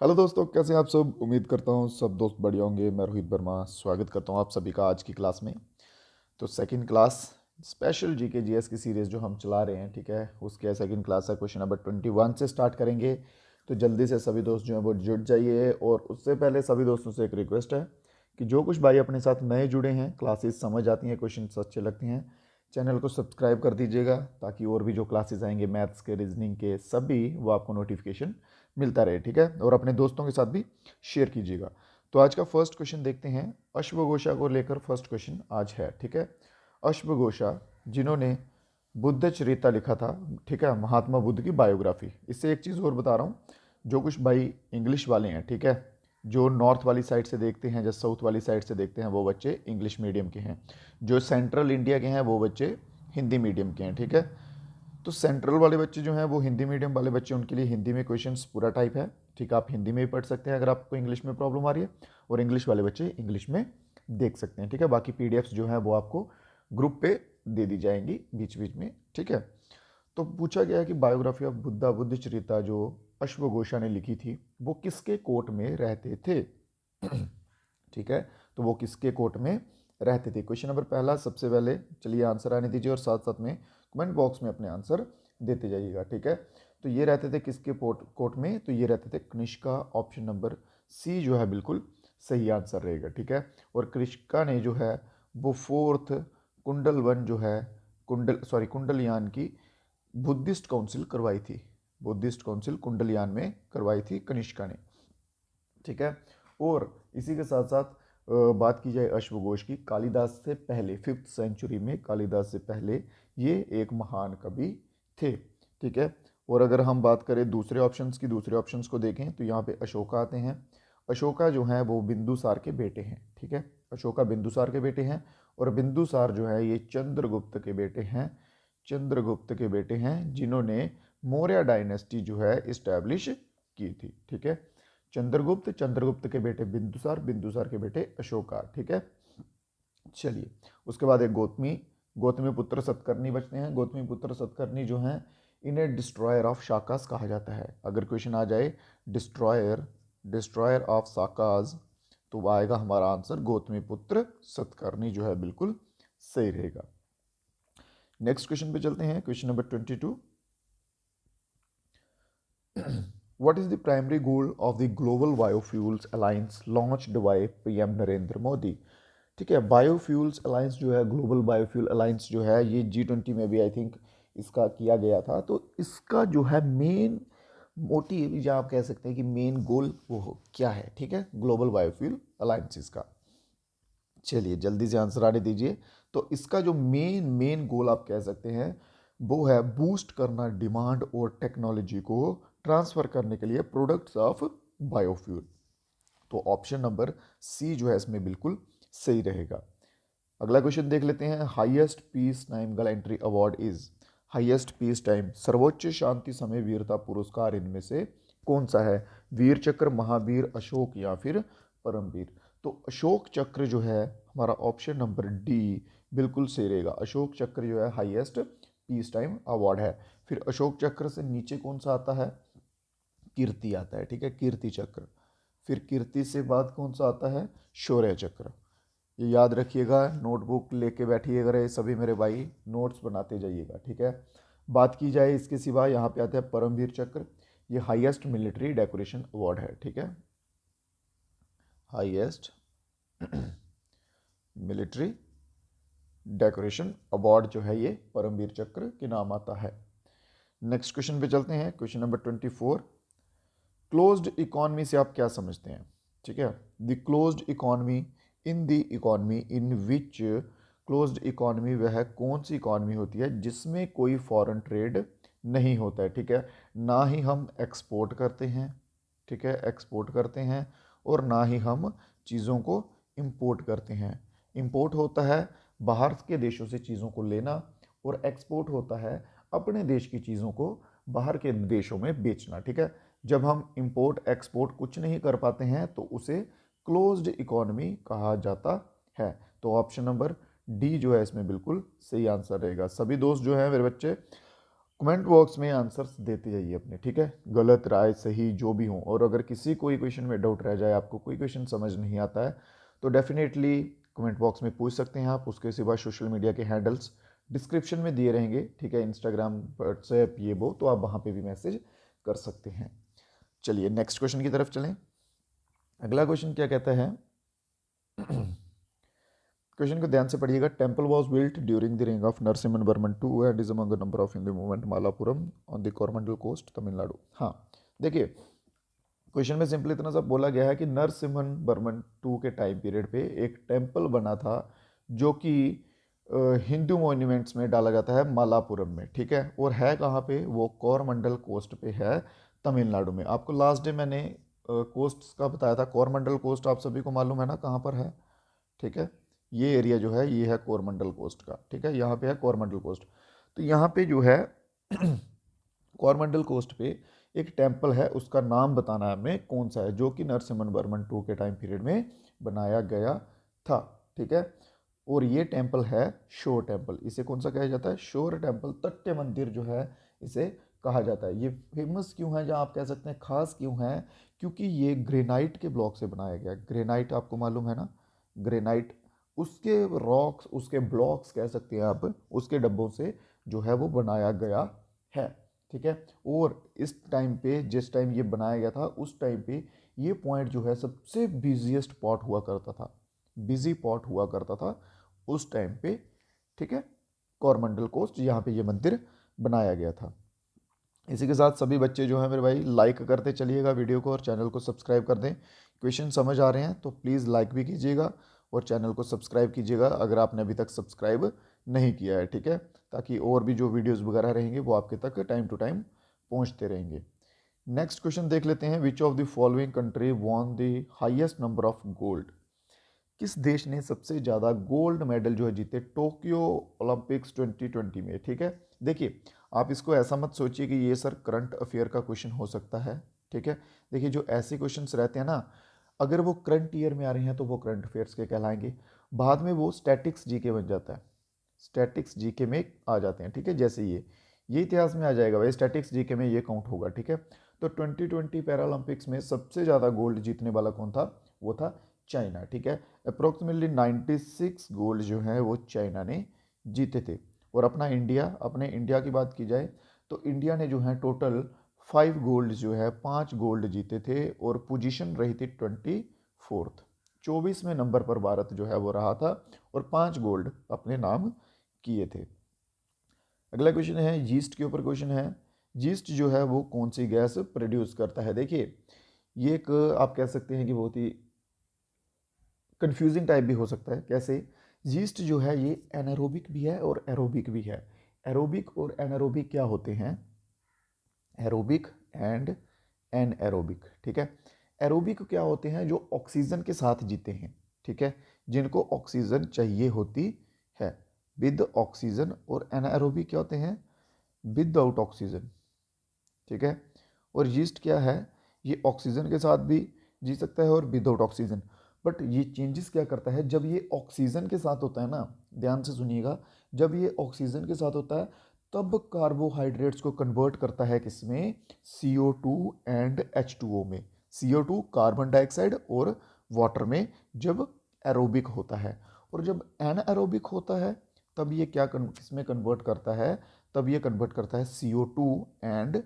Hello दोस्तों, कैसे हैं आप सब। उम्मीद करता हूँ सब दोस्त बढ़िया होंगे। मैं रोहित वर्मा स्वागत करता हूँ आप सभी का आज की क्लास में। तो second class special GK GS की सीरीज़ जो हम चला रहे हैं, ठीक है, उसके सेकंड क्लास का क्वेश्चन नंबर 21 से स्टार्ट करेंगे। तो जल्दी से सभी दोस्त जो हैं वो जुड़ जाइए। और उससे पहले सभी दोस्तों से एक रिक्वेस्ट है कि जो कुछ भाई अपने साथ नए जुड़े हैं, क्लासेस समझ आती हैं, क्वेश्चन अच्छे लगते हैं, चैनल को सब्सक्राइब कर दीजिएगा ताकि और भी जो क्लासेस आएंगे मैथ्स के, रीजनिंग के, सभी वो आपको नोटिफिकेशन मिलता रहे, ठीक है। और अपने दोस्तों के साथ भी शेयर कीजिएगा। तो आज का फर्स्ट क्वेश्चन देखते हैं। अश्वघोषा को लेकर फर्स्ट क्वेश्चन आज है, ठीक है। अश्वघोषा जिन्होंने बुद्ध चरिता लिखा था, ठीक है, महात्मा बुद्ध की बायोग्राफी। इससे एक चीज़ और बता रहा हूँ, जो कुछ भाई इंग्लिश वाले हैं, ठीक है, जो नॉर्थ वाली साइड से देखते हैं, जो साउथ वाली साइड से देखते हैं, वो बच्चे इंग्लिश मीडियम के हैं। जो सेंट्रल इंडिया के हैं वो बच्चे हिंदी मीडियम के हैं, ठीक है। तो सेंट्रल वाले बच्चे जो हैं वो हिंदी मीडियम वाले बच्चे, उनके लिए हिंदी में क्वेश्चंस पूरा टाइप है, ठीक है। आप हिंदी में भी पढ़ सकते हैं अगर आपको इंग्लिश में प्रॉब्लम आ रही है, और इंग्लिश वाले बच्चे इंग्लिश में देख सकते हैं, ठीक है। बाकी पीडीएफ्स जो है वो आपको ग्रुप पे दे दी जाएंगी बीच बीच में, ठीक है। तो पूछा गया है कि बायोग्राफी ऑफ बुद्धा, बुद्ध चरिता जो अश्वघोषा ने लिखी थी, वो किसके कोर्ट में रहते थे। ठीक है, तो वो किसके कोर्ट में रहते थे। क्वेश्चन नंबर पहला, सबसे पहले चलिए आंसर आने दीजिए और साथ साथ में कमेंट बॉक्स में अपने आंसर देते जाइएगा, ठीक है। तो ये रहते थे किसके कोर्ट में, तो ये रहते थे कनिष्का। ऑप्शन नंबर सी जो है बिल्कुल सही आंसर रहेगा, ठीक है। और कनिष्का ने जो है वो फोर्थ कुंडल वन जो है, कुंडलयान की बुद्धिस्ट काउंसिल करवाई थी। बुद्धिस्ट काउंसिल कुंडलयान में करवाई थी कनिष्का ने, ठीक है। और इसी के साथ साथ बात की जाए अश्वघोष की, कालिदास से पहले 5th सेंचुरी में, कालिदास से पहले ये एक महान कवि थे, ठीक है। और अगर हम बात करें दूसरे ऑप्शंस की, दूसरे ऑप्शंस को देखें तो यहाँ पे अशोका आते हैं। अशोका जो हैं वो बिंदुसार के बेटे हैं, ठीक है। अशोका बिंदुसार के बेटे हैं। और बिंदुसार जो है ये चंद्रगुप्त के बेटे हैं। चंद्रगुप्त के बेटे हैं जिन्होंने मौर्य डायनेस्टी जो है इस्टेब्लिश की थी, ठीक है। चंद्रगुप्त, चंद्रगुप्त के बेटे बिंदुसार, बिंदुसार के बेटे अशोका, ठीक है। चलिए, उसके बाद एक गौतमी, गौतमी पुत्र सतकर्णी बचते हैं। गौतमी पुत्र सतकर्णी जो हैं, इन्हें डिस्ट्रॉयर ऑफ शाकास कहा जाता है। अगर क्वेश्चन आ जाए डिस्ट्रॉयर, डिस्ट्रॉयर ऑफ शाकास, तो आएगा हमारा आंसर गौतमी पुत्र सतकर्णी जो है बिल्कुल सही रहेगा। नेक्स्ट क्वेश्चन पे चलते हैं, question number 22। What is the primary goal of the Global Biofuels Alliance launched by PM Narendra Modi. ठीक है, बायोफ्यूल्स अलायंस जो है, ग्लोबल बायोफ्यूल अलायंस जो है, ये G20 में भी आई थिंक इसका किया गया था। तो इसका जो है मेन मोटिव, या आप कह सकते हैं कि मेन गोल वो क्या है, ठीक है, ग्लोबल बायोफ्यूल अलायंस का। चलिए जल्दी से आंसर आने दीजिए। तो इसका जो मेन मेन गोल आप कह सकते हैं वो है बूस्ट करना डिमांड और टेक्नोलॉजी को ट्रांसफर करने के लिए प्रोडक्ट्स ऑफ बायोफ्यूल। तो ऑप्शन नंबर सी जो है इसमें बिल्कुल सही रहेगा। अगला क्वेश्चन देख लेते हैं। Highest peace time gallantry award is, highest peace time, सर्वोच्च शांति समय वीरता पुरस्कार इनमें से कौन सा है। वीर चक्र, महावीर, अशोक या फिर परमवीर। तो अशोक चक्र जो है हमारा ऑप्शन नंबर डी बिल्कुल सही रहेगा। अशोक चक्र जो है हाईएस्ट पीस टाइम अवार्ड है। फिर अशोक चक्र से नीचे कौन सा आता है, कीर्ति आता है, ठीक है, कीर्ति चक्र। फिर कीर्ति से बाद कौन सा आता है, शौर्य चक्र। ये याद रखिएगा, नोटबुक लेके बैठिएगा ये सभी मेरे भाई, नोट्स बनाते जाइएगा, ठीक है। बात की जाए इसके सिवा, यहाँ पे आता है परमवीर चक्र। ये हाईएस्ट मिलिट्री डेकोरेशन अवार्ड है, ठीक है, हाईएस्ट मिलिट्री डेकोरेशन अवार्ड जो है ये परमवीर चक्र के नाम आता है। नेक्स्ट क्वेश्चन पे चलते हैं, क्वेश्चन नंबर 24। क्लोज्ड इकोनॉमी से आप क्या समझते हैं, ठीक है। The closed economy, in the economy in which, closed economy वह कौन सी इकोनॉमी होती है जिसमें कोई फॉरेन ट्रेड नहीं होता है, ठीक है। ना ही हम एक्सपोर्ट करते हैं, ठीक है, एक्सपोर्ट करते हैं, और ना ही हम चीज़ों को इंपोर्ट करते हैं। इंपोर्ट होता है बाहर के देशों से चीज़ों को लेना, और एक्सपोर्ट होता है अपने देश की चीज़ों को बाहर के देशों में बेचना, ठीक है। जब हम इंपोर्ट एक्सपोर्ट कुछ नहीं कर पाते हैं तो उसे क्लोज्ड इकोनॉमी कहा जाता है। तो ऑप्शन नंबर डी जो है इसमें बिल्कुल सही आंसर रहेगा। सभी दोस्त जो हैं मेरे बच्चे कमेंट बॉक्स में आंसर्स देते जाइए अपने, ठीक है, गलत राय सही जो भी हो। और अगर किसी कोई क्वेश्चन में डाउट रह जाए, आपको कोई क्वेश्चन समझ नहीं आता है, तो डेफिनेटली कमेंट बॉक्स में पूछ सकते हैं आप। उसके सिवा सोशल मीडिया के हैंडल्स डिस्क्रिप्शन में दिए रहेंगे, ठीक है, इंस्टाग्राम, व्हाट्सएप, ये वो, तो आप वहाँ पे भी मैसेज कर सकते हैं। चलिए नेक्स्ट क्वेश्चन की तरफ चलें। अगला क्वेश्चन क्या कहता है, क्वेश्चन को ध्यान से पढ़िएगा। Temple was built during the range of Narasimhan Varman to and is among a number of in the movement Malappuram on the Coromandel coast Tamil Nadu. हाँ, देखिए क्वेश्चन में सिंपल इतना सा बोला गया है कि नरसिम्हन वर्मन टू के टाइम पीरियड पे एक टेम्पल बना था जो कि हिंदू मॉन्यूमेंट्स में डाला जाता है मालापुरम में, ठीक है, और है कहाँ पे, वो कोरमंडल कोस्ट पे है, तमिलनाडु में। आपको लास्ट डे मैंने कोस्ट का बताया था, कोरमंडल कोस्ट आप सभी को मालूम है ना कहाँ पर है, ठीक है, ये एरिया जो है ये है कोरमंडल कोस्ट का, ठीक है, यहाँ पे है कोरमंडल कोस्ट। तो यहाँ पे जो है कोरमंडल कोस्ट पे एक टेम्पल है, उसका नाम बताना है हमें कौन सा है, जो कि नरसिम्हन वर्मन टू के टाइम पीरियड में बनाया गया था, ठीक है। और ये टेम्पल है शोर टेम्पल। इसे कौन सा कहा जाता है, शोर टेम्पल, तट्य मंदिर जो है इसे कहा जाता है। ये फेमस क्यों है, या आप कह सकते हैं खास क्यों है, क्योंकि ये ग्रेनाइट के ब्लॉक से बनाया गया। ग्रेनाइट आपको मालूम है ना, ग्रेनाइट, उसके रॉक्स, उसके ब्लॉक्स कह सकते हैं आप, उसके डब्बों से जो है वो बनाया गया है, ठीक है। और इस टाइम पे, जिस टाइम ये बनाया गया था, उस टाइम पे ये पॉइंट जो है सबसे बिजिएस्ट पॉट हुआ करता था, बिजी पॉट हुआ करता था उस टाइम पे, ठीक है। कोरमंडल कोस्ट, यहाँ पे ये मंदिर बनाया गया था। इसी के साथ सभी बच्चे जो हैं मेरे भाई, लाइक करते चलिएगा वीडियो को और चैनल को सब्सक्राइब कर दें। क्वेश्चन समझ आ रहे हैं तो प्लीज़ लाइक भी कीजिएगा और चैनल को सब्सक्राइब कीजिएगा अगर आपने अभी तक सब्सक्राइब नहीं किया है, ठीक है, ताकि और भी जो वीडियोस वगैरह रहेंगे वो आपके तक टाइम टू टाइम पहुंचते रहेंगे। नेक्स्ट क्वेश्चन देख लेते हैं। विच of the following country won the highest number of gold. किस देश ने सबसे ज़्यादा गोल्ड मेडल जो है जीते टोक्यो ओलंपिक्स 2020 में, ठीक है। देखिए आप इसको ऐसा मत सोचिए कि ये सर करंट अफेयर का क्वेश्चन हो सकता है, ठीक है। देखिए जो ऐसे क्वेश्चंस रहते हैं ना, अगर वो करंट ईयर में आ रहे हैं तो वो करंट अफेयर्स के कहलाएंगे, बाद में वो स्टैटिक्स जीके बन जाता है, स्टैटिक्स जीके में आ जाते हैं, ठीक है। जैसे ये इतिहास में आ जाएगा भाई, स्टैटिक्स जीके में ये काउंट होगा, ठीक है। तो 2020 पैरालंपिक्स में सबसे ज़्यादा गोल्ड जीतने वाला कौन था, वो था चाइना, ठीक है। अप्रोक्सीमेटली 96 गोल्ड जो है वो चाइना ने जीते थे। और अपने इंडिया की बात की जाए तो इंडिया ने जो है टोटल 5 गोल्ड जो है 5 गोल्ड जीते थे, और पोजीशन रही थी 24th, 24वें नंबर पर भारत जो है वो रहा था, और 5 गोल्ड अपने नाम किए थे। अगला क्वेश्चन है यीस्ट के ऊपर क्वेश्चन है। यीस्ट जो है वो कौन सी गैस प्रोड्यूस करता है। देखिए ये एक आप कह सकते हैं कि बहुत ही कंफ्यूजिंग टाइप भी हो सकता है। कैसे, यीस्ट जो है ये एनारोबिक भी है और एरोबिक भी है। एरोबिक और एनारोबिक क्या होते हैं, एरोबिक एंड एनएरोबिक, ठीक है। एरोबिक क्या होते हैं, जो ऑक्सीजन के साथ जीते हैं, ठीक है, जिनको ऑक्सीजन चाहिए होती है, विद ऑक्सीजन। और एनाएरोबिक क्या होते हैं, विदाउट ऑक्सीजन, ठीक है। और यीस्ट क्या है, ये ऑक्सीजन के साथ भी जी सकता है और विदाउट ऑक्सीजन। बट ये चेंजेस क्या करता है, जब ये ऑक्सीजन के साथ होता है ना, ध्यान से सुनिएगा, जब ये ऑक्सीजन के साथ होता है तब कार्बोहाइड्रेट्स को कन्वर्ट करता है किसमें, CO2 एंड H2O में। CO2 कार्बन डाइऑक्साइड और वाटर में जब एरोबिक होता है। और जब एनएरोबिक होता है तब ये किसमें कन्वर्ट करता है, तब ये कन्वर्ट करता है CO2 एंड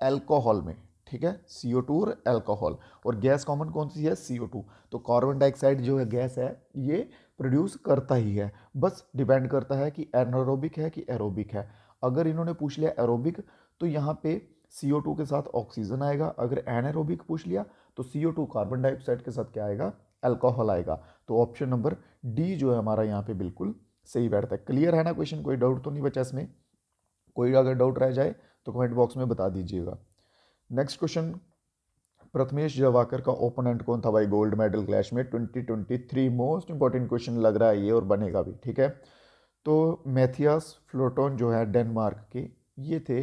एल्कोहल में, ठीक है, CO2 और एल्कोहल। और गैस कॉमन कौन सी है, CO2। तो कार्बन डाइऑक्साइड जो है गैस है, ये प्रोड्यूस करता ही है, बस डिपेंड करता है कि एनारोबिक है कि एरोबिक है। अगर इन्होंने पूछ लिया एरोबिक तो यहाँ पे CO2 के साथ ऑक्सीजन आएगा, अगर एनारोबिक पूछ लिया तो CO2 कार्बन डाइऑक्साइड के साथ क्या आएगा, अल्कोहल आएगा। तो ऑप्शन नंबर डी जो है हमारा यहाँ पे बिल्कुल सही बैठता है। क्लियर है ना क्वेश्चन, कोई डाउट तो नहीं बचा इसमें, कोई अगर डाउट रह जाए तो कमेंट बॉक्स में बता दीजिएगा। नेक्स्ट क्वेश्चन, प्रथमेश जवाकर का ओपोनेंट कौन था भाई गोल्ड मेडल क्लैश में 2023। मोस्ट इंपॉर्टेंट क्वेश्चन लग रहा है ये, और बनेगा भी, ठीक है। तो मैथियास फ्लोटोन जो है डेनमार्क के, ये थे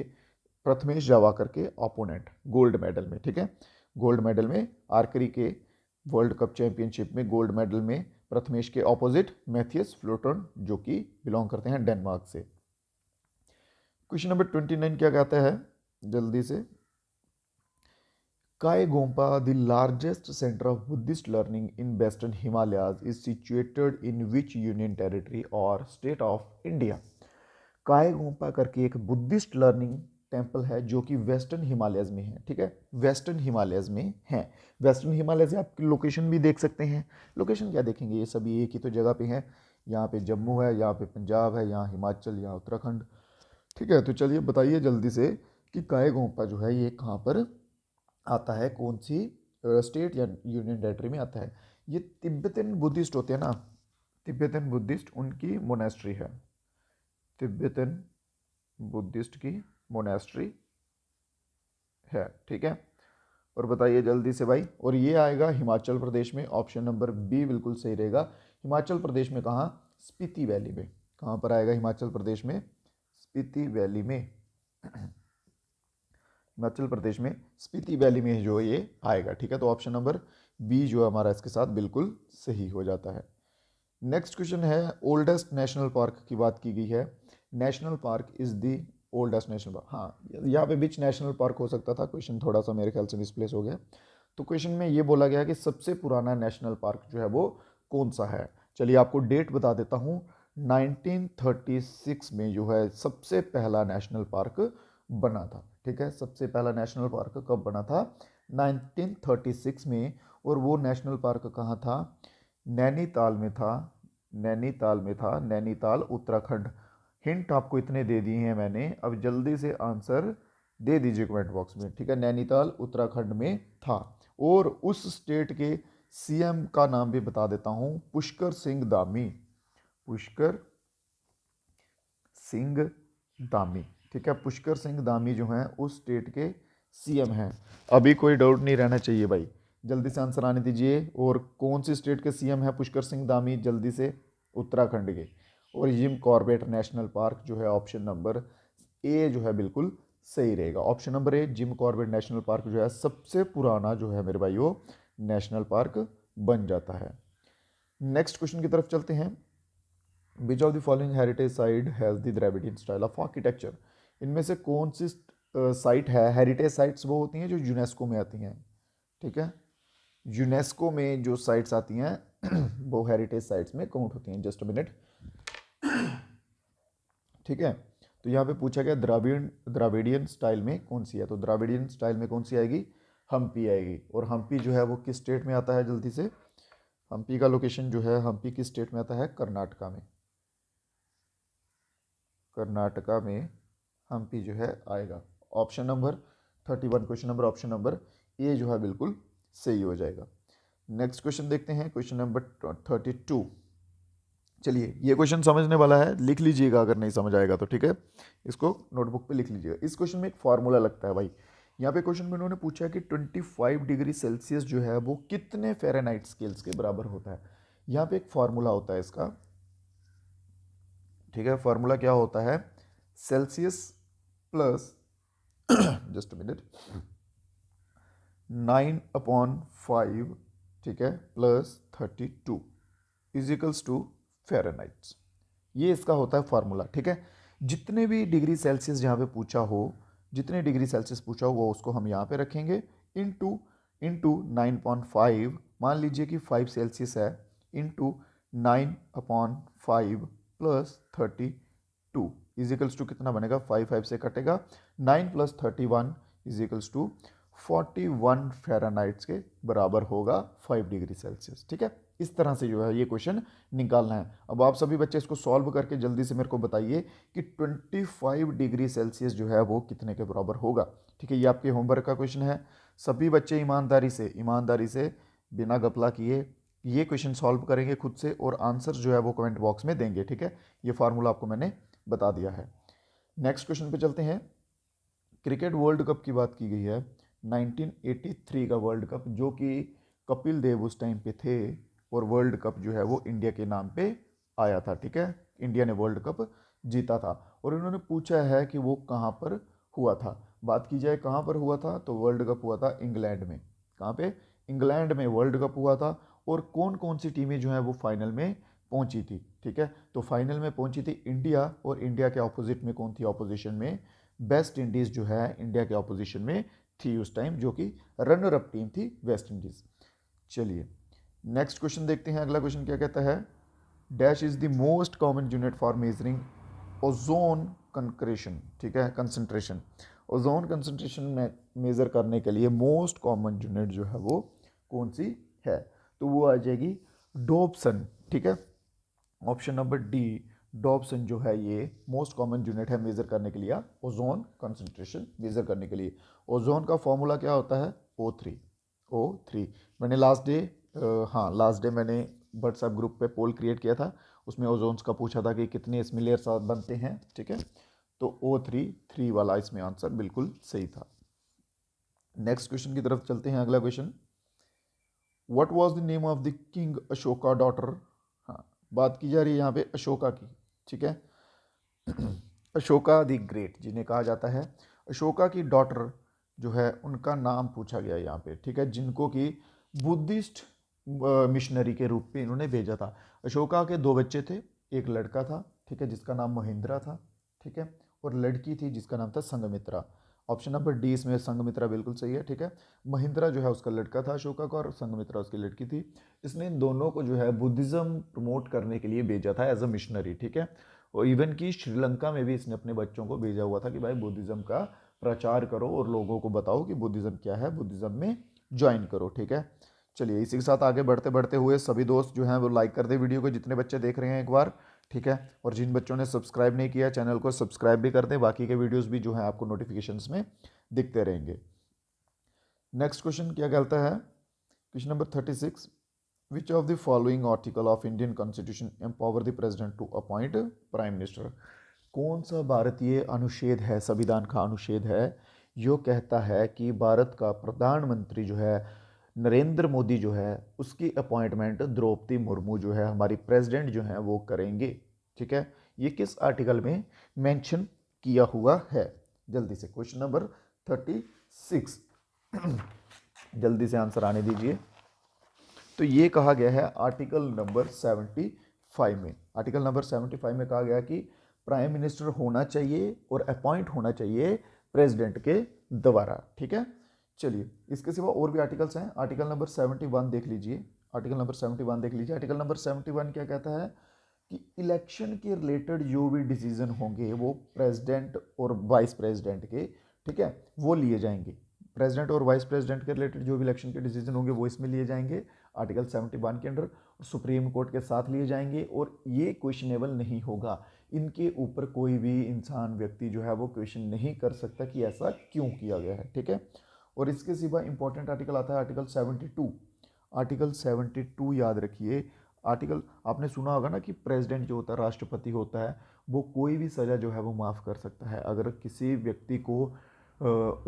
प्रथमेश जावाकर के ओपोनेंट गोल्ड मेडल में, ठीक है। गोल्ड मेडल में आर्करी के वर्ल्ड कप चैंपियनशिप में गोल्ड मेडल में प्रथमेश के ऑपोजिट मैथियस फ्लोटोन, जो कि बिलोंग करते हैं डेनमार्क से। क्वेश्चन नंबर 29 क्या कहता है, जल्दी से। Key Gompa, the largest centre of Buddhist learning in western Himalayas, is situated in which union territory और स्टेट ऑफ इंडिया। कायगोम्पा करके एक बुद्धिस्ट लर्निंग टेम्पल है जो कि वेस्टर्न हिमालयज में है, ठीक है, वेस्टर्न हिमालयज में है। वेस्टर्न हिमालयज आप लोकेशन भी देख सकते हैं। लोकेशन क्या देखेंगे, ये सभी एक ही तो जगह पे हैं। यहाँ पे जम्मू है, यहाँ पे पंजाब है, यहाँ हिमाचल, यहाँ उत्तराखंड, ठीक है। तो चलिए बताइए जल्दी से कि कायगोम्पा जो है ये कहाँ पर आता है, कौन सी स्टेट या यूनियन टेरिटरी में आता है। ये तिब्बतन बुद्धिस्ट होते हैं ना, तिब्बतन बुद्धिस्ट उनकी मोनेस्ट्री है, तिब्बतन बुद्धिस्ट की मोनेस्ट्री है, ठीक है। और बताइए जल्दी से भाई, और ये आएगा हिमाचल प्रदेश में। ऑप्शन नंबर बी बिल्कुल सही रहेगा। हिमाचल प्रदेश में कहाँ, स्पीति वैली में। कहाँ पर आएगा हिमाचल प्रदेश में, स्पीति वैली में। हिमाचल प्रदेश में स्पीति वैली में जो ये आएगा, ठीक है। तो ऑप्शन नंबर बी जो है हमारा इसके साथ बिल्कुल सही हो जाता है। नेक्स्ट क्वेश्चन है, ओल्डेस्ट नेशनल पार्क की बात की गई है। National park is the oldest national park. हाँ, यहाँ पे विच नेशनल पार्क हो सकता था, क्वेश्चन थोड़ा सा मेरे ख्याल से मिसप्लेस हो गया। तो क्वेश्चन में ये बोला गया कि सबसे पुराना नेशनल पार्क जो है वो कौन सा है। चलिए आपको डेट बता देता हूँ। 1936 में जो है सबसे पहला नेशनल पार्क बना था, ठीक है। सबसे पहला नेशनल पार्क कब बना था, 1936 में। और वो नेशनल पार्क कहाँ था, नैनीताल में था, नैनीताल में था, नैनीताल उत्तराखंड। हिंट आपको इतने दे दिए हैं मैंने, अब जल्दी से आंसर दे दीजिए कमेंट बॉक्स में, ठीक है। नैनीताल उत्तराखंड में था। और उस स्टेट के सीएम का नाम भी बता देता हूं, पुष्कर सिंह धामी, पुष्कर सिंह धामी, ठीक है। पुष्कर सिंह धामी जो हैं उस स्टेट के सीएम हैं। अभी कोई डाउट नहीं रहना चाहिए भाई, जल्दी से आंसर आने दीजिए। और कौन सी स्टेट के सीएम है पुष्कर सिंह धामी, जल्दी से, उत्तराखंड के। और जिम कॉर्बेट नेशनल पार्क जो है ऑप्शन नंबर ए जो है बिल्कुल सही रहेगा। Option number A, Jim Corbett national park जो है सबसे पुराना जो है मेरे भाई वो नेशनल पार्क बन जाता है। नेक्स्ट क्वेश्चन की तरफ चलते हैं। विच of the following heritage site has the Dravidian style of architecture. इनमें से कौन सी साइट है, हेरिटेज साइट्स वो होती हैं जो यूनेस्को में आती हैं, ठीक है। यूनेस्को में जो साइट्स आती हैं वो हेरिटेज साइट्स में काउंट होती हैं। जस्ट अ मिनट, ठीक है। तो यहाँ पे पूछा गया द्राविडियन स्टाइल में कौन सी है, तो द्राविडियन स्टाइल में कौन सी आएगी, हम्पी आएगी। और हम्पी जो है वो किस स्टेट में आता है, जल्दी से, हम्पी का लोकेशन जो है, हम्पी किस स्टेट में आता है, कर्नाटका में, कर्नाटका में हम्पी जो है आएगा। Option number 31, question number option number A जो है बिल्कुल सही हो जाएगा। नेक्स्ट क्वेश्चन देखते हैं, क्वेश्चन नंबर 32। चलिए ये क्वेश्चन समझने वाला है, लिख लीजिएगा अगर नहीं समझ आएगा तो, ठीक है। इसको नोटबुक पे लिख लीजिएगा। इस क्वेश्चन में एक फार्मूला लगता है भाई। यहाँ पे क्वेश्चन में उन्होंने पूछा कि 25 डिग्री सेल्सियस जो है वो कितने फ़ारेनहाइट स्केल्स के बराबर होता है। यहाँ पे एक फार्मूला होता है इसका, ठीक है। फार्मूला क्या होता है, सेल्सियस प्लस जस्ट मिनट 9/5, ठीक है, प्लस 32 इजिकल्स टू फ़ारेनहाइट्स। ये इसका होता है फार्मूला, ठीक है। जितने भी डिग्री सेल्सियस जहाँ पे पूछा हो, जितने डिग्री सेल्सियस पूछा हो वो उसको हम यहाँ पे रखेंगे, इंटू 9/5, मान लीजिए कि 5 सेल्सियस है, इंटू 9/5 प्लस 32 इजिकल्स टू कितना बनेगा, 5 से कटेगा, 9 + 31 इजिकल्स टू 41 फ़ारेनहाइट्स के बराबर होगा 5 डिग्री सेल्सियस, ठीक है। इस तरह से जो है ये क्वेश्चन निकालना है। अब आप सभी बच्चे इसको सॉल्व करके जल्दी से मेरे को बताइए कि 25 डिग्री सेल्सियस जो है वो कितने के बराबर होगा, ठीक है। ये आपके होमवर्क का क्वेश्चन है। सभी बच्चे ईमानदारी से बिना गपला किए ये क्वेश्चन सॉल्व करेंगे खुद से, और आंसर जो है वो कमेंट बॉक्स में देंगे, ठीक है। ये फार्मूला आपको मैंने बता दिया है। नेक्स्ट क्वेश्चन पे चलते हैं। क्रिकेट वर्ल्ड कप की बात की गई है, 1983 का वर्ल्ड कप, जो कि कपिल देव उस टाइम पे थे, और वर्ल्ड कप जो है वो इंडिया के नाम पे आया था, ठीक है। इंडिया ने वर्ल्ड कप जीता था। और इन्होंने पूछा है कि वो कहाँ पर हुआ था। बात की जाए कहाँ पर हुआ था, तो वर्ल्ड कप हुआ था इंग्लैंड में। कहाँ पे, इंग्लैंड में वर्ल्ड कप हुआ था। और कौन कौन सी टीमें जो हैं वो फाइनल में पहुंची थी, ठीक है। तो फाइनल में पहुंची थी इंडिया, और इंडिया के ऑपोजिट में कौन थी ऑपोजिशन में? वेस्ट इंडीज़ जो है इंडिया के ऑपोजिशन में थी उस टाइम, जो कि रनर अप टीम थी वेस्ट इंडीज़। चलिए नेक्स्ट क्वेश्चन देखते हैं। अगला क्वेश्चन क्या कहता है? Dash is the most common unit for measuring ozone concretion, ठीक है, कंसंट्रेशन। ओजोन कंसंट्रेशन में मेज़र करने के लिए मोस्ट कॉमन यूनिट जो है वो कौन सी है? तो वो आ जाएगी डॉप्सन, ठीक है। ऑप्शन नंबर डी, डॉप्सन जो है ये मोस्ट कॉमन यूनिट है मेज़र करने के लिए, ओजोन कंसंट्रेशन मेज़र करने के लिए। ओजोन का फॉर्मूला क्या होता है? O3। मैंने लास्ट डे, हाँ लास्ट डे मैंने व्हाट्सएप ग्रुप पे पोल क्रिएट किया था, उसमें ओजोन्स का पूछा था कि कितने इसमें लेयर्स बनते हैं, ठीक है। तो O3 वाला इसमें आंसर बिल्कुल सही था। नेक्स्ट क्वेश्चन की तरफ चलते हैं। अगला question, what was the name of the king Ashoka daughter? हाँ, बात की जा रही है यहाँ पे अशोका की, ठीक है। अशोका द ग्रेट जिन्हें कहा जाता है, अशोका की डॉटर जो है उनका नाम पूछा गया यहाँ पे, ठीक है, जिनको कि बुद्धिस्ट मिशनरी के रूप में इन्होंने भेजा था। अशोका के दो बच्चे थे, एक लड़का था, ठीक है, जिसका नाम महेंद्रा था, ठीक है, और लड़की थी जिसका नाम था संघमित्रा। ऑप्शन नंबर डी इसमें संघमित्रा बिल्कुल सही है, ठीक है। महिंद्रा जो है उसका लड़का था अशोका का, और संघमित्रा उसकी लड़की थी। इसने इन दोनों को जो है बुद्धिज़्म प्रमोट करने के लिए भेजा था एज अ मिशनरी, ठीक है। और इवन कि श्रीलंका में भी इसने अपने बच्चों को भेजा हुआ था कि भाई बुद्धिज़्म का प्रचार करो और लोगों को बताओ कि बुद्धिज़्म क्या है, बुद्धिज़्म में ज्वाइन करो, ठीक है। चलिए इसी के साथ आगे बढ़ते बढ़ते हुए सभी दोस्त जो हैं वो लाइक कर दे वीडियो को, जितने बच्चे देख रहे हैं एक बार, ठीक है। और जिन बच्चों ने सब्सक्राइब नहीं किया चैनल को सब्सक्राइब भी कर दें, बाकी के वीडियोस भी जो हैं आपको नोटिफिकेशंस में दिखते रहेंगे। नेक्स्ट क्वेश्चन क्या कहता है? Question number 36, which of the following article of Indian constitution empower the president to appoint prime minister? कौन सा भारतीय अनुच्छेद है, संविधान का अनुच्छेद है जो कहता है कि भारत का प्रधानमंत्री जो है नरेंद्र मोदी जो है उसकी अपॉइंटमेंट द्रौपदी मुर्मू जो है हमारी प्रेसिडेंट जो है वो करेंगे, ठीक है। ये किस आर्टिकल में मेंशन किया हुआ है? जल्दी से क्वेश्चन नंबर 36 जल्दी से आंसर आने दीजिए। तो ये कहा गया है आर्टिकल नंबर 75 में। आर्टिकल नंबर 75 में कहा गया कि प्राइम मिनिस्टर होना चाहिए और अपॉइंट होना चाहिए प्रेसिडेंट के द्वारा, ठीक है। चलिए इसके सिवा और भी आर्टिकल्स हैं। आर्टिकल नंबर 71 देख लीजिए, आर्टिकल नंबर 71 देख लीजिए। आर्टिकल नंबर 71 क्या कहता है कि इलेक्शन के रिलेटेड जो भी डिसीजन होंगे वो प्रेसिडेंट और वाइस प्रेसिडेंट के, ठीक है, वो लिए जाएंगे। प्रेसिडेंट और वाइस प्रेसिडेंट के रिलेटेड जो भी इलेक्शन के डिसीजन होंगे वो इसमें लिए जाएंगे आर्टिकल 71 के अंडर, सुप्रीम कोर्ट के साथ लिए जाएंगे, और ये क्वेश्चनेबल नहीं होगा। इनके ऊपर कोई भी इंसान व्यक्ति जो है वो क्वेश्चन नहीं कर सकता कि ऐसा क्यों किया गया है, ठीक है। और इसके सिवा इंपॉर्टेंट आर्टिकल आता है आर्टिकल 72। आर्टिकल 72 याद रखिए। आर्टिकल आपने सुना होगा ना कि प्रेसिडेंट जो होता है, राष्ट्रपति होता है, वो कोई भी सज़ा जो है वो माफ़ कर सकता है। अगर किसी व्यक्ति को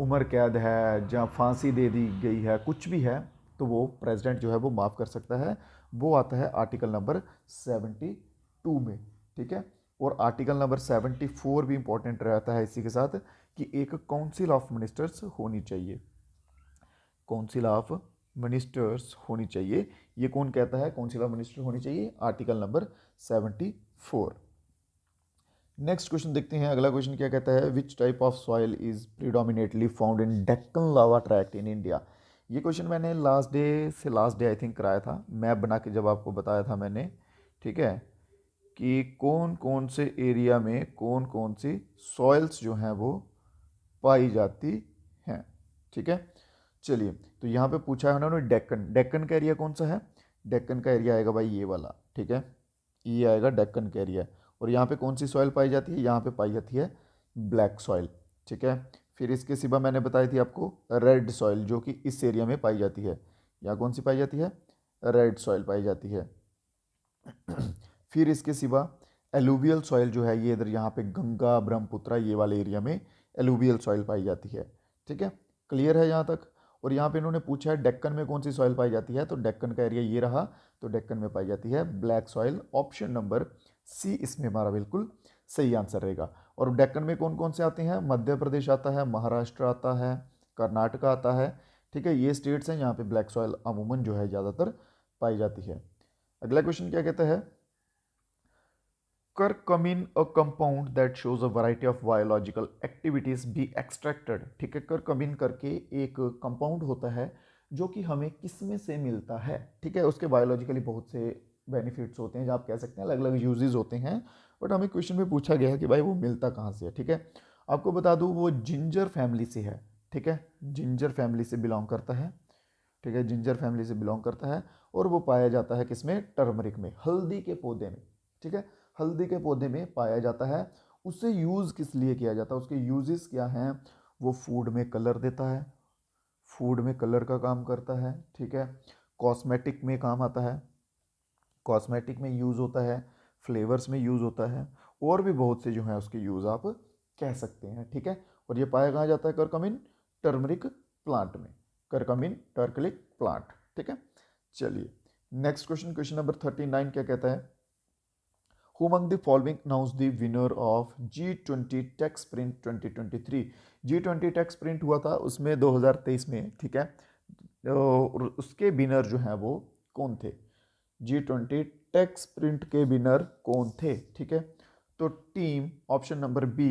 उम्र कैद है या फांसी दे दी गई है, कुछ भी है, तो वो प्रेसिडेंट जो है वो माफ़ कर सकता है। वो आता है आर्टिकल नंबर 72 में, ठीक है। और आर्टिकल नंबर 74 भी इंपॉर्टेंट रहता है इसी के साथ कि एक काउंसिल ऑफ मिनिस्टर्स होनी चाहिए, काउंसिल ऑफ मिनिस्टर्स होनी चाहिए। ये कौन कहता है काउंसिल ऑफ मिनिस्टर होनी चाहिए? Article number 74। नेक्स्ट क्वेश्चन देखते हैं। अगला क्वेश्चन क्या कहता है? Which type of soil is predominantly found in Deccan lava tract in India? ये क्वेश्चन मैंने लास्ट डे आई थिंक कराया था, मैप बना के जब आपको बताया था मैंने, ठीक है, कि कौन कौन से एरिया में कौन कौन सी सॉइल्स जो हैं वो पाई जाती हैं, ठीक है। चलिए तो यहाँ पे पूछा है उन्होंने डेक्कन, डेक्कन का एरिया कौन सा है? डेक्कन का एरिया आएगा भाई ये वाला, ठीक है, ये आएगा डेक्कन का एरिया। और यहाँ पे कौन सी सॉइल पाई जाती है? यहाँ पे पाई जाती है ब्लैक सॉइल, ठीक है। फिर इसके सिवा मैंने बताई थी आपको रेड सॉइल जो कि इस एरिया में पाई जाती है। यहाँ कौन सी पाई जाती है? रेड सॉइल पाई जाती है। फिर इसके सिवा एलुवियल सॉइल जो है ये इधर यहाँ पे गंगा ब्रह्मपुत्रा ये वाले एरिया में एलुवियल सॉइल पाई जाती है, ठीक है। क्लियर है यहाँ तक? और यहाँ पे इन्होंने पूछा है डेक्कन में कौन सी सॉइल पाई जाती है, तो डेक्कन का एरिया ये रहा, तो डेक्कन में पाई जाती है black soil. Option number C इसमें हमारा बिल्कुल सही आंसर रहेगा। और डेक्कन में कौन कौन से आते हैं? मध्य प्रदेश आता है, महाराष्ट्र आता है, कर्नाटका आता है, ठीक है, ये स्टेट्स हैं यहाँ पे ब्लैक सॉइल अमूमन जो है ज़्यादातर पाई जाती है। अगला क्वेश्चन क्या कहता है? Curcumin a compound that shows a variety of biological activities be extracted. ठीक है, करकमिन करके एक कंपाउंड होता है जो कि हमें किसमें से मिलता है। ठीक है, उसके बायोलॉजिकली बहुत से बेनिफिट्स होते हैं, जो आप कह सकते हैं अलग अलग यूजेस होते हैं, बट हमें क्वेश्चन में पूछा गया है कि भाई वो मिलता कहाँ से है। ठीक है, आपको बता दूँ वो जिंजर फैमिली से है। ठीक है, जिंजर फैमिली से बिलोंग करता है। ठीक है, जिंजर फैमिली से बिलोंग करता है और वो पाया जाता है किसमें, टर्मरिक में, हल्दी के पौधे में। ठीक है, हल्दी के पौधे में पाया जाता है। उसे यूज़ किस लिए किया जाता है, उसके यूजेस क्या हैं, वो फूड में कलर देता है, फूड में कलर का काम करता है। ठीक है, कॉस्मेटिक में काम आता है, कॉस्मेटिक में यूज़ होता है, फ्लेवर्स में यूज़ होता है, और भी बहुत से जो हैं उसके यूज़ आप कह सकते हैं। ठीक है, और ये पाया कहाँ जाता है, करकमिन टर्मरिक प्लांट में, करकमिन टर्कलिक प्लांट। ठीक है, चलिए नेक्स्ट क्वेश्चन, क्वेश्चन नंबर 39 क्या कहता है, who among the following announce the winner of G20 tech sprint 2023। G20 tech sprint हुआ था उसमें 2023 में। ठीक है, और उसके विनर जो हैं वो कौन थे, G20 टेक स्प्रिंट के विनर कौन थे। ठीक है, तो टीम ऑप्शन नंबर बी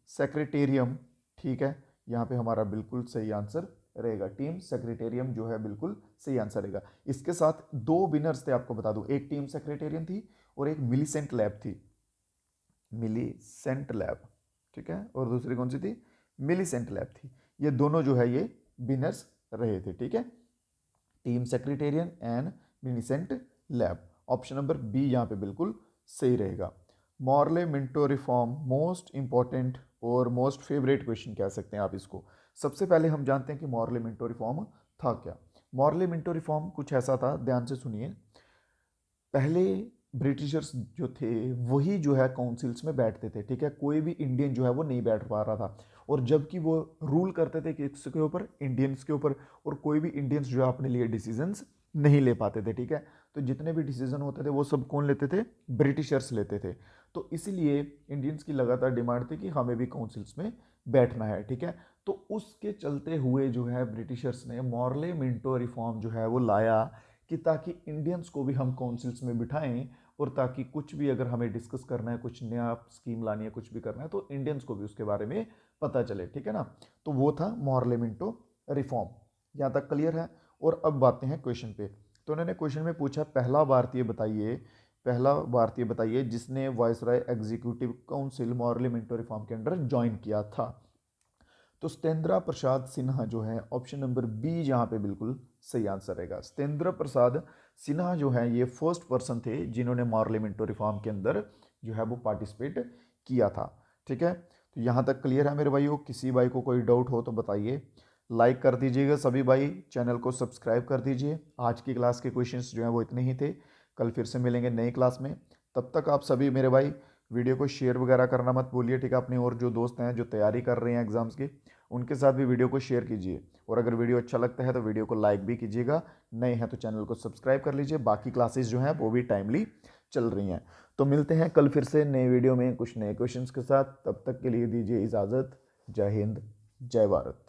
सेक्रेटेरियम। ठीक है, यहाँ पे हमारा बिल्कुल सही आंसर रहेगा, टीम सेक्रेटेरियम जो है बिल्कुल सही आंसर रहेगा। इसके साथ दो विनर्स थे, आपको बता दूं, एक टीम सेक्रेटेरियम थी और एक मिलीसेंट लैब थी, मिलीसेंट लैब। ठीक है, और दूसरी कौन सी थी, मिलीसेंट लैब थी। ये दोनों जो है ये विनर्स रहे थे। ठीक है, team secretarian and Millicent lab, option number B यहाँ पे बिल्कुल सही रहेगा। Morley Minto reform most important और मोस्ट फेवरेट क्वेश्चन कह सकते हैं आप इसको। सबसे पहले हम जानते हैं कि मॉर्ले मिंटो रिफॉर्म था क्या। मॉर्ले मिंटो रिफॉर्म कुछ ऐसा था, ध्यान से सुनिए, पहले ब्रिटिशर्स जो थे वही जो है काउंसिल्स में बैठते थे। ठीक है, कोई भी इंडियन जो है वो नहीं बैठ पा रहा था, और जबकि वो रूल करते थे किसके ऊपर, इंडियंस के ऊपर, और कोई भी इंडियंस जो है अपने लिए डिसीजंस नहीं ले पाते थे। ठीक है, तो जितने भी डिसीजन होते थे वो सब कौन लेते थे, ब्रिटिशर्स लेते थे। तो इसीलिए इंडियंस की लगातार डिमांड थी कि हमें भी काउंसिल्स में बैठना है। ठीक है, तो उसके चलते हुए जो है ब्रिटिशर्स ने मॉर्ले मिंटो रिफॉर्म जो है वो लाया, कि ताकि इंडियंस को भी हम काउंसिल्स में बिठाएं, और ताकि कुछ भी अगर हमें डिस्कस करना है, कुछ नया स्कीम लानी है, कुछ भी करना है, तो इंडियंस को भी उसके बारे में पता चले। ठीक है ना, तो वो था मॉर्ले मिंटो रिफॉर्म। यहाँ तक क्लियर है। और अब बातें हैं क्वेश्चन पे। तो उन्होंने क्वेश्चन में पूछा, पहला भारतीय बताइए जिसने viceroy executive council Morley Minto reform के अंडर ज्वाइन किया था। तो सत्येंद्र प्रसाद सिन्हा जो है, ऑप्शन नंबर बी यहाँ पे बिल्कुल सही आंसर रहेगा। सत्येंद्र प्रसाद सिन्हा जो है ये फर्स्ट पर्सन थे जिन्होंने मॉर्ले मिंटो रिफॉर्म के अंदर जो है वो पार्टिसिपेट किया था। ठीक है, तो यहाँ तक क्लियर है मेरे भाइयों। किसी भाई को कोई डाउट हो तो बताइए, लाइक कर दीजिएगा सभी भाई, चैनल को सब्सक्राइब कर दीजिए। आज की क्लास के क्वेश्चंस जो हैं वो इतने ही थे, कल फिर से मिलेंगे नई क्लास में। तब तक आप सभी मेरे भाई वीडियो को शेयर वगैरह करना मत भूलिए। ठीक है, अपने और जो दोस्त हैं जो तैयारी कर रहे हैं एग्जाम्स की, उनके साथ भी वीडियो को शेयर कीजिए। और अगर वीडियो अच्छा लगता है तो वीडियो को लाइक भी कीजिएगा, नए हैं तो चैनल को सब्सक्राइब कर लीजिए। बाकी क्लासेस जो हैं वो भी टाइमली चल रही हैं। तो मिलते हैं कल फिर से नए वीडियो में कुछ नए क्वेश्चंस के साथ। तब तक के लिए दीजिए इजाज़त। जय हिंद, जय भारत।